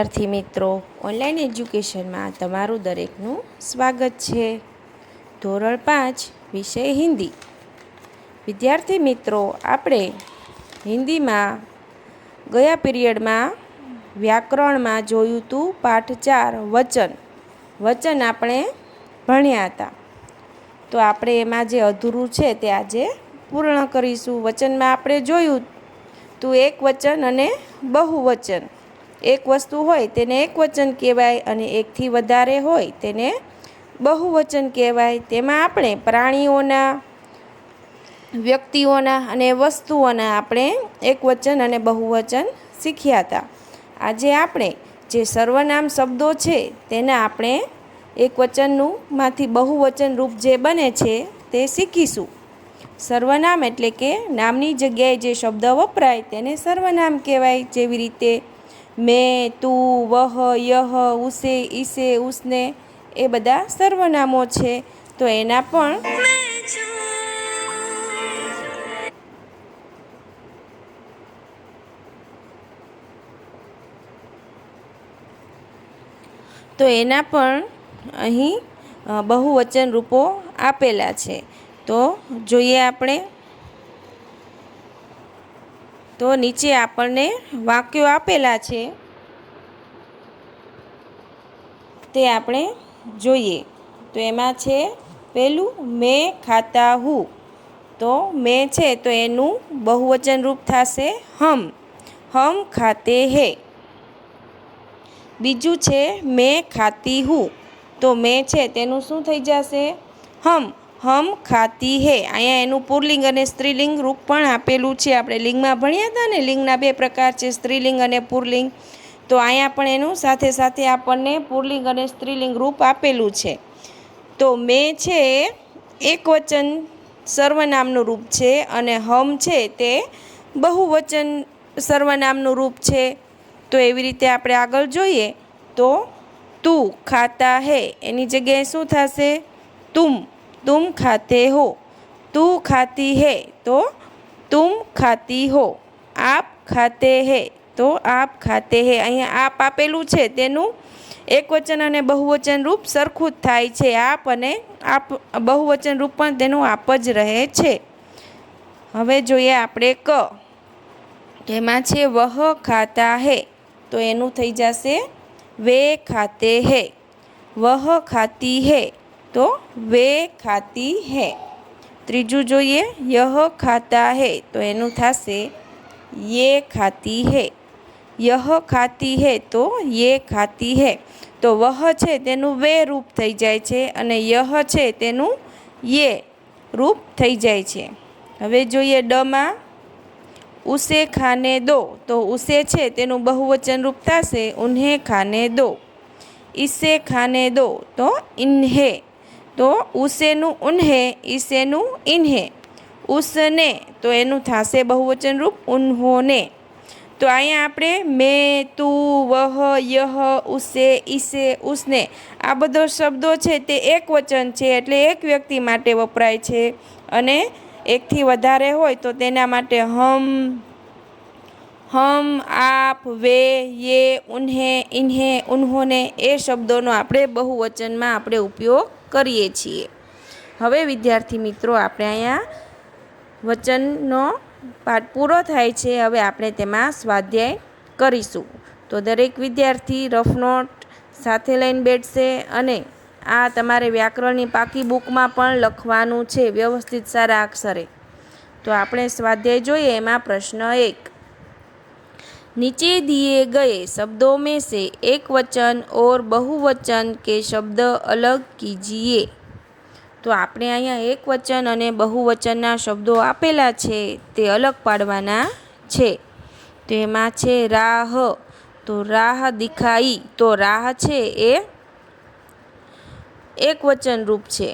વિદ્યાર્થી મિત્રો, ઓનલાઈન એજ્યુકેશનમાં તમારું દરેકનું સ્વાગત છે. ધોરણ 5 વિષય હિન્દી. વિદ્યાર્થી મિત્રો, આપણે હિન્દીમાં ગયા પીરિયડમાં વ્યાકરણમાં જોયું હતું પાઠ 4 વચન આપણે ભણ્યા હતા. તો આપણે એમાં જે અધૂરું છે તે આજે પૂર્ણ કરીશું. વચનમાં આપણે જોયું તું એક વચન અને બહુવચન. એક વસ્તુ હોય તેને એક વચન કહેવાય અને એકથી વધારે હોય તેને બહુવચન કહેવાય. તેમાં આપણે પ્રાણીઓના, વ્યક્તિઓના અને વસ્તુઓના આપણે એક વચન અને બહુવચન શીખ્યા હતા. આજે આપણે જે સર્વનામ શબ્દો છે તેના આપણે એક વચનનું માંથી બહુવચન રૂપ જે બને છે તે શીખીશું. સર્વનામ એટલે કે નામની જગ્યાએ જે શબ્દ વપરાય તેને સર્વનામ કહેવાય. જેવી રીતે મેં, તું, વહ, યહ, ઉસે, ઈસે, ઉસને એ બધા સર્વનામો છે. તો એના પણ અહીં બહુવચન રૂપો આપેલા છે. તો જોઈએ આપણે. તો નીચે આપણને વાક્યો આપેલા છે તે આપણે જોઈએ. તો એમાં છે પહેલું, મેં ખાતા હું. તો મેં છે તો એનું બહુવચન રૂપ થશે હમ ખાતે હે. બીજું છે મેં ખાતી હું. તો મેં છે તેનું શું થઈ જશે? હમ ખાતી હે. અહીંયા એનું પુલ્લિંગ અને સ્ત્રીલિંગ રૂપ પણ આપેલું છે. આપણે લિંગમાં ભણ્યા હતા ને, લિંગના 2 પ્રકાર છે, સ્ત્રીલિંગ અને પુલ્લિંગ. તો અહીંયા પણ એનું સાથે સાથે આપણને પુલ્લિંગ અને સ્ત્રીલિંગ રૂપ આપેલું છે. તો મેં છે એક વચન સર્વનામનું રૂપ છે અને હમ છે તે બહુવચન સર્વનામનું રૂપ છે. તો એવી રીતે આપણે આગળ જોઈએ તો તું ખાતા હે એની જગ્યાએ શું થશે? તુમ ખાતે હો. તું ખાતી હે તો તુમ ખાતી હો. આપ ખાતે હે તો આપ ખાતે હે. અહીંયા આપ આપેલું છે તેનું એક વચન અને બહુવચન રૂપ સરખું જ થાય છે. આપ અને આપ બહુવચન રૂપ પણ તેનું આપ જ રહે છે. હવે જોઈએ આપણે ક. એમાં છે વહ ખાતા હે. તો એનું થઈ જશે વે ખાતે હે. વહ ખાતી હે તો વે ખાતી હે. ત્રીજું જોઈએ યહ ખાતા હે. તો એનું થશે યે ખાતી હે. યહ ખાતી હે તો યે ખાતી હે. તો વહ છે તેનું વે રૂપ થઈ જાય છે અને યહ છે તેનું યે રૂપ થઈ જાય છે. હવે જોઈએ ડમાં ઉસે ખાને દો. તો ઉસે છે તેનું બહુવચન રૂપ થશે ઉન્હે ખાને દો. ઇસે ખાને દો તો ઇન્હે. તો ઉસેનું ઉન્હે, ઈસેનું ઇન્હે. ઉસને તો એનું થશે બહુવચન રૂપ ઉન્હોને. તો અહીંયા આપણે મેં, તું, વહ, યહ, ઉસે, ઈસે, ઉસને આ બધા શબ્દો છે તે એક વચન છે એટલે એક વ્યક્તિ માટે વપરાય છે અને એકથી વધારે હોય તો તેના માટે હમ, આપ, વે, યે, ઉન્હે, ઇન્હે, ઉન્હોને એ શબ્દોનો આપણે બહુવચનમાં આપણે ઉપયોગ કરીએ છીએ. હવે વિદ્યાર્થી મિત્રો, આપણે અહીંયા વચનનો પાઠ પૂરો થાય છે. હવે આપણે તેમાં સ્વાધ્યાય કરીશું. તો દરેક વિદ્યાર્થી રફ નોટ સાથે લઈને બેઠશે અને આ તમારે વ્યાકરણની પાકી બુકમાં પણ લખવાનું છે વ્યવસ્થિત સારા અક્ષરે. તો આપણે સ્વાધ્યાય જોઈએ. એમાં પ્રશ્ન 1, नीचे दिए गए शब्दों में से एक वचन और बहुवचन के शब्द अलग कीजिए. તો આપણે અહીંયા એક વચન અને બહુવચનના શબ્દો આપેલા છે તે અલગ પાડવાના છે. તો એમાં છે રાહ. તો રાહ દિખાઈ. તો રાહ છે એ એક વચન રૂપ છે.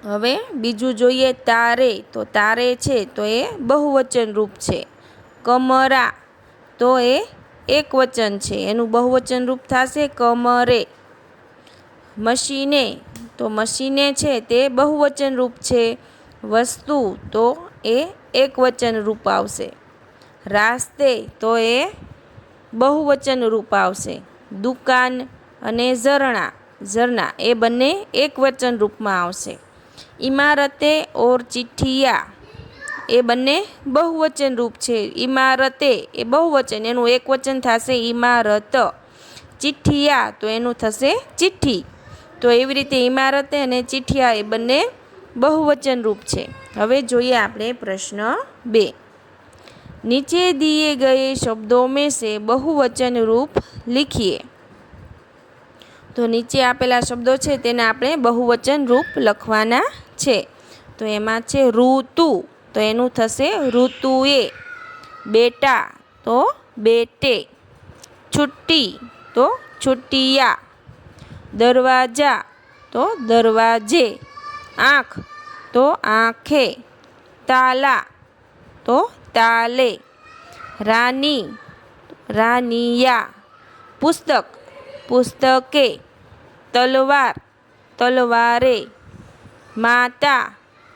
હવે બીજું જોઈએ તારે. તો તારે છે તો એ બહુવચન રૂપ છે. કમરા તો એ એક વચન છે, એનું બહુવચન રૂપ થશે કમરે. મશીને તો મશીને છે તે બહુવચન રૂપ છે. વસ્તુ તો એ એક વચન રૂપ આવશે. રાસ્તે તો એ બહુવચન રૂપ આવશે. દુકાન અને ઝરણા એ બંને એકવચન રૂપમાં આવશે. ઇમારતે ઓર ચિઠ્ઠિયા એ બંને બહુવચન રૂપ છે. ઇમારતે એ બહુવચન, એનું એકવચન થશે ઇમારત. ચિઠ્ઠિયા તો એનું થશે ચિઠ્ઠી. તો એવી રીતે ઇમારતે અને ચિઠ્ઠિયા એ બંને બહુવચન રૂપ છે. હવે જોઈએ આપણે પ્રશ્ન 2. નીચે દિए गए शब्दों में से बहुवचन रूप लिखिए. તો નીચે આપેલા શબ્દો છે તેને આપણે બહુવચન રૂપ લખવાના છે. તો એમાં છે ઋતુ, તો એનું થશે ઋતુએ. બેટા તો બેટે. છુટ્ટી તો છુટ્ટિયા. દરવાજા તો દરવાજે. આંખ તો આંખે. તાલા તો તાલે. રાની રાનિયા. પુસ્તક પુસ્તકે. તલવાર તલવારે. માતા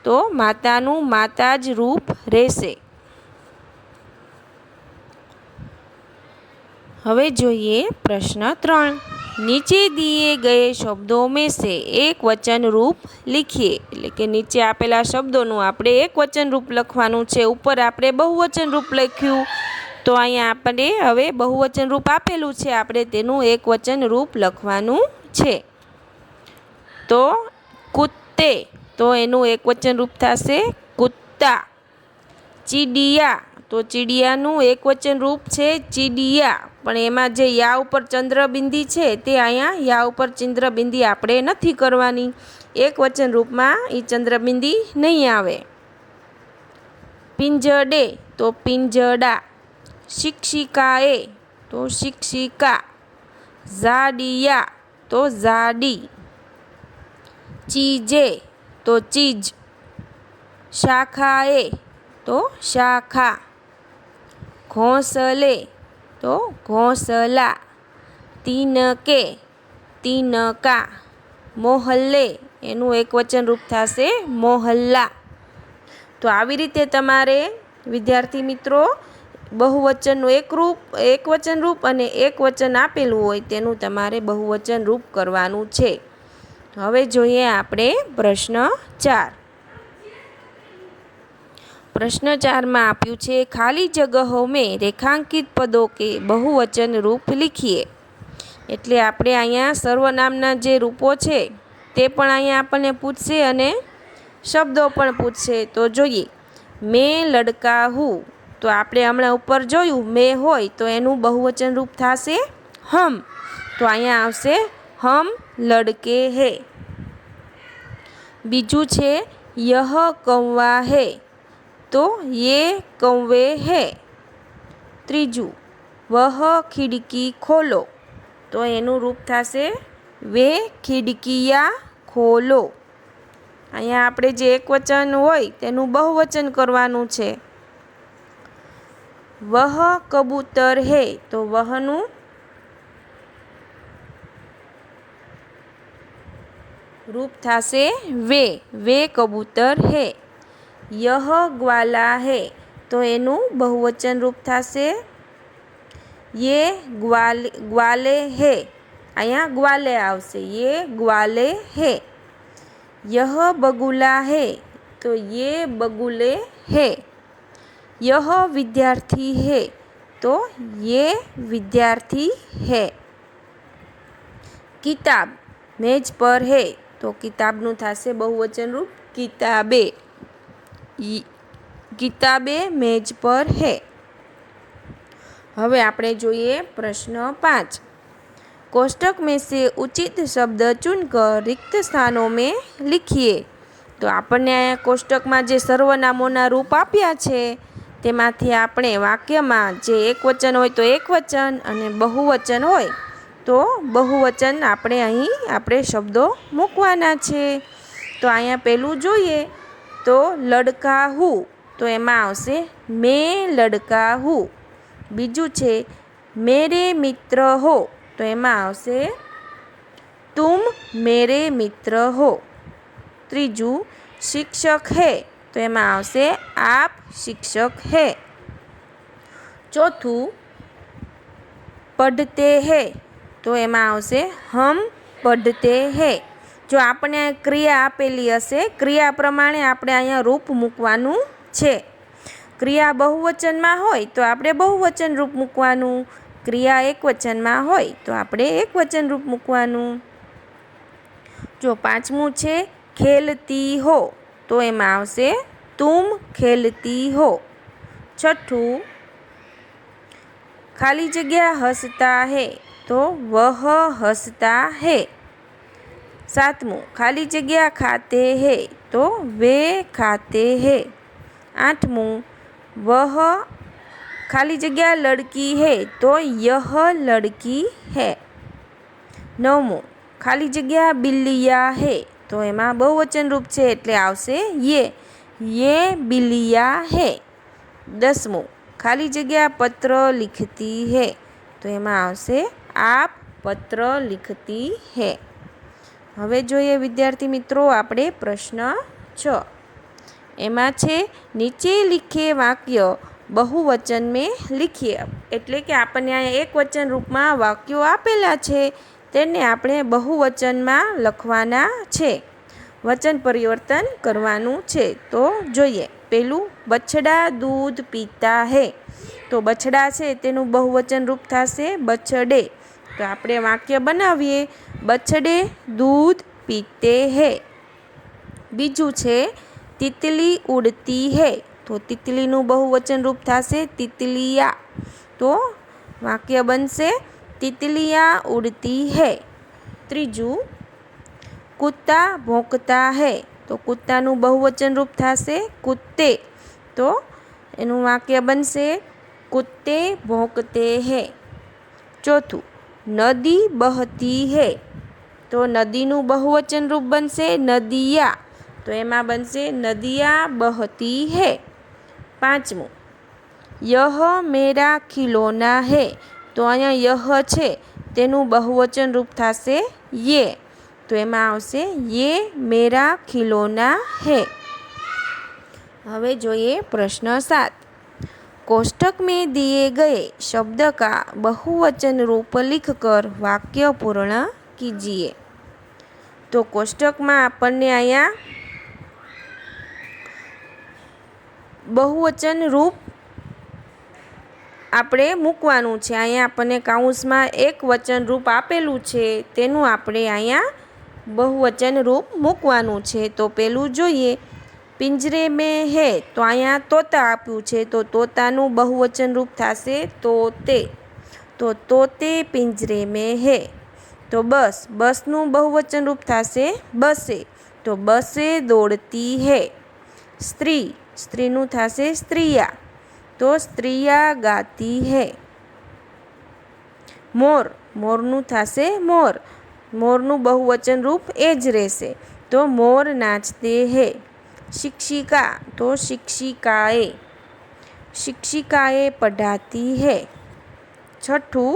તો માતાનું માતા જ રૂપ રહેશે. હવે જોઈએ પ્રશ્ન 3. નીચે દિए गए शब्दों में से एक वचन रूप लिखिए. એટલે કે નીચે આપેલા શબ્દોનું આપણે એક વચન રૂપ લખવાનું છે. ઉપર આપણે બહુવચન રૂપ લખ્યું, તો અહીંયા આપણે હવે બહુવચન રૂપ આપેલું છે, આપણે તેનું એક વચન રૂપ લખવાનું છે. તો કુત્તે તો એનું એક વચન રૂપ થશે કુત્તા. ચીડિયા તો ચીડિયાનું એક વચન રૂપ છે ચીડિયા, પણ એમાં જે યા ઉપર ચંદ્રબિંદી છે તે અહીંયા યા ઉપર ચંદ્રબિંદી આપણે નથી કરવાની. એક વચન રૂપમાં એ ચંદ્રબિંદી નહીં આવે. પિંજડે તો પિંજડા. શિક્ષિકાએ તો શિક્ષિકા. ઝાડિયા તો ઝાડી. ચીજે તો ચીજ. શાખાએ તો શાખા. ઘોંસલે તો ઘોંસલા. તીનકે તીનકા. મોહલ્લે એનું એક વચન રૂપ થશે મોહલ્લા. તો આવી રીતે તમારે વિદ્યાર્થી મિત્રો બહુવચનનું એક વચન રૂપ અને એક વચન આપેલું હોય તેનું તમારે બહુવચન રૂપ કરવાનું છે. હવે જોઈએ આપણે પ્રશ્ન 4. प्रश्न 4 में आप्યું છે खाली जगहों में रेखांकित पदों के बहुवचन रूप लिखिए. એટલે આપણે અહીંયા સર્વનામના જે રૂપો છે તે પણ અહીંયા આપણને પૂછશે અને શબ્દો પણ પૂછશે. તો જોઈએ મેં લડકા હું, તો આપણે હમણાં ઉપર જોયું મેં હોય તો એનું બહુવચન રૂપ થશે હમ, તો અહીંયા આવશે હમ લડકે હે. બીજું છે यह कौवा है, तो ये कौवे है. ત્રીજું वह खिड़की खोलो, तो એનું રૂપ થશે वे खिड़कियाँ खोलो. અહીંયા આપણે જે એક વચન હોય તેનું બહુવચન કરવાનું છે. वह कबूतर है, तो वहનું रूप થશે वे कबूतर है. यह ग्वाला है, तो એનું બહુવચન રૂપ થશે ये ग्वाले है. અહીંયા ग्वाले આવશે ये ग्वाले है. यह बगुला है, तो ये बगुले है. यह विद्यार्थी है, तो ये विद्यार्थी है. किताब मेज पर है, तो किताबનું થશે બહુવચન રૂપ किताबे. किताबे मेज पर है. હવે આપણે જોઈએ પ્રશ્ન 5. कोष्टक में से उचित शब्द चुनकर रिक्त स्थानों में लिखिए. તો આપણને અહીંયા કોષ્ટકમાં જે સર્વનામોના રૂપ આપ્યા છે તેમાંથી આપણે વાક્યમાં જે એક વચન હોય તો એક વચન અને બહુવચન હોય તો બહુવચન આપણે અહીં આપણે શબ્દો મૂકવાના છે. તો અહીંયા પહેલું જોઈએ તો લડકા હું, તો એમાં આવશે મેં લડકા હું. બીજું છે મેરે મિત્ર હો, તો એમાં આવશે तुम मेरे मित्र हो. ત્રીજું શિક્ષક હે, તો એમાં આવશે આપ શિક્ષક હે. ચોથું पढ़ते हैं तो एमां आवशे हम पढ़ते हैं। जो आपणे क्रिया आपेली हशे क्रिया प्रमाणे आपणे अहींया रूप मूकवानुं छे। क्रिया बहुवचनमां होय तो आपणे बहुवचन रूप मूकवानुं, क्रिया एकवचनमां होय तो आपणे एकवचन रूप मूकवानुं। जो पांचमું छे खेलती हो तो एमां आवशे तुम खेलती हो। छठ्ठું खाली जग्या हंसता है तो वह हंसता है। सातमुं खाली जग्या खाते हैं तो वे खाते हैं। आठमुं वह खाली जग्या लड़की है तो यह लड़की है। नवमुं खाली जग्या बिल्लिया है तो एमां बहुवचन रूप छे एटले आवशे ये बिल्लिया है। 10मुं खाली जग्या पत्र लिखती है तो एमां आवशे आप पत्र लिखती है। हवे जोईए विद्यार्थी मित्रों आपणे प्रश्न 6 एमां छे नीचे लिखे वाक्य बहुवचन में लिखिए। एटले के आपणे एक वचन रूप में वाक्यो आपेला छे तेने आपणे बहुवचन में लखवाना छे, वचन परिवर्तन करवानुं छे। तो जोईए पेलुं बछड़ा दूध पीता है तो बछड़ा छे तेनुं बहुवचन रूप थशे बछड़े। तो आपणे वाक्य बनावीए बछड़े दूध पीते हैं। बीजू छे तितली उड़ती है तो तितलीनुं बहुवचन रूप थशे तितलिया। तो वाक्य बनशे तितलियाँ उड़ती है। त्रीजू कुत्ता भौंकता है तो कुत्तानुं बहुवचन रूप थशे कुत्ते। तो एनुं वाक्य बनशे कुत्ते भौंकते हैं। चौथुं नदी बहती है तो नदीनुं बहुवचन रूप बनशे नदिया। तो एमां बनशे नदिया बहती है। पांचमुं यह मेरा खिलौना है तो अहींया यह छे तेनुं बहुवचन रूप थशे ये। तो एमां आवशे ये मेरा खिलौना है। हवे जोईए प्रश्न 7 कोष्टक में दिए गए शब्द का बहुवचन रूप लिखकर वाक्य पूर्ण कीजिए। तो कोष्टक में आपने अहींया बहुवचन रूप आपणे मूकवानुं छे। अहींया आपने काउंस में एक वचन रूप आपेलुं छे तेनुं आपणे अहींया बहुवचन रूप मूकवानुं छे। तो पेलुं जोईए पिंजरे में है तो अहींया तोता आप्युं छे तो तोतानुं बहुवचन रूप थशे तोते। तो तोते पिंजरे में है। तो बसनुं बहुवचन रूप थशे बसे। तो बसे दौड़ती है। स्त्रीनुं थशे स्त्रिया। तो स्त्रिया गाती है। मोरनुं थशे मोर। मोरनुं बहुवचन रूप एज रहेशे। तो मोर नाचते हैं। शिक्षिका तो शिक्षिकाए। शिक्षिकाए पढ़ाती है। छठुं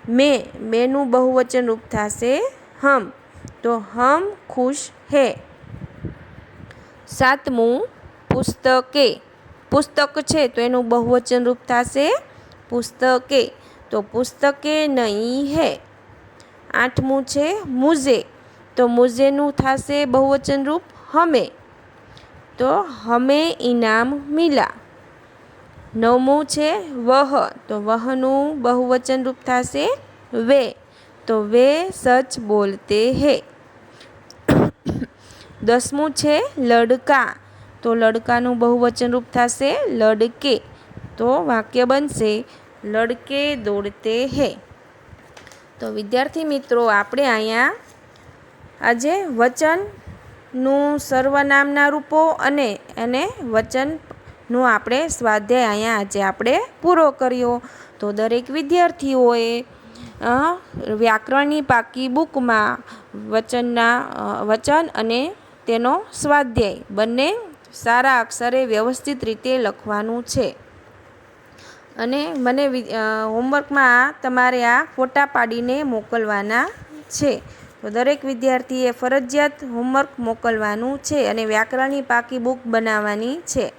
मेनुं बहुवचन रूप थशे हम। तो हम खुश है। सातमुं पुस्तके। पुस्तक छे तो एनुं बहुवचन रूप थशे पुस्तके। तो पुस्तके नहीं है। आठमुं छे मुझे तो मुझेनुं थशे बहुवचन रूप हमें। तो हमें इनाम मिला। नवमुं छे वह तो वहनुं बहुवचन रूप थशे वे। तो वे सच बोलते हैं। 10मुं छे लड़का तो लड़कानुं बहुवचन रूप थशे लड़के। तो वाक्य बनशे लड़के दौड़ते हैं। तो विद्यार्थी मित्रों आपणे अहींया आजे वचननुं सर्वनामना रूपो अने वचननुं आपणे स्वाध्याय अहींया आजे आपणे पूरो कर्यो। तो दरेक विद्यार्थीओए व्याकरणनी पाकी बुकमां वचन अने तेनो स्वाध्याय बंने सारा अक्षरे व्यवस्थित रीते लखवानुं छे। अने मने होमवर्क में तमारे आ फोटा पाडीने मोकलवाना छे। तो दरेक विद्यार्थीए फरजियात होमवर्क मोकलवानुं छे अने व्याकरणनी पाकी बुक बनाववानी छे।